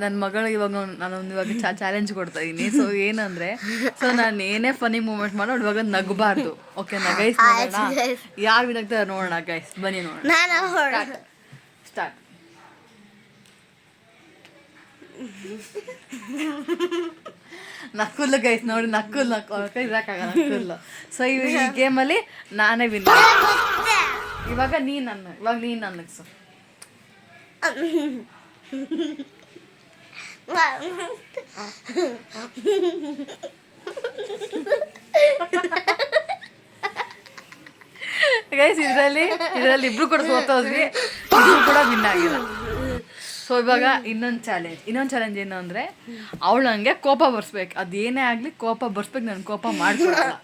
ನನ್ನ ಮಗಳಿಗೆ ಇವಾಗ ನಾನೊಂದು ಇವಾಗ ಚಾಲೆಂಜ್ ಕೊಡ್ತಾ ಇದ್ದೀನಿ. ಸೊ ಏನಂದ್ರೆ, ಸೊ ನಾನು ಏನೇ ಫನಿ ಮೂಮೆಂಟ್ ಮಾಡೋ ಇವಾಗ ನಗಬಾರ್ದು. ಓಕೆನಾ ಗೈಸ್? ನೋಡೋಣ ಯಾರು ನಗ್ತಾರೆ ನೋಡೋಣ ಗೈಸ್, ಬನ್ನಿ ನೋಡೋಣ. ಸ್ಟಾರ್ಟ್. ನಕ್ಕುಲ್ಲ ಗೈಸ್, ನೋಡಿ ನಕ್ಕುಲ್ಲ ಇರಕ್ಕಾಗಲ್ಲ, ನಕ್ಕುಲ್ಲ. ಸೊ ಈ ಗೇಮಲ್ಲಿ ನಾನೇ ವಿನ್. ಇವಾಗ ನೀನು ನನ್ನಗ್ಸು. ಗೈಸ್ ಇದರಲ್ಲಿ ಇಬ್ರು ಕೂಡ ಸೋತೋದ್ವಿ, ಇಬ್ರು ಕೂಡ ವಿನ್ ಆಗಿಲ್ಲ. ಸೊ ಇವಾಗ ಇನ್ನೊಂದು ಚಾಲೆಂಜ್ ಏನು ಅಂದರೆ, ಅವಳು ನನಗೆ ಕೋಪ ಬರ್ಸ್ಬೇಕು. ಅದೇನೇ ಆಗಲಿ ಕೋಪ ಬರ್ಸ್ಬೇಕು, ನನ್ನ ಕೋಪ ಮಾಡ್ಕೊಡಲ್ಲ.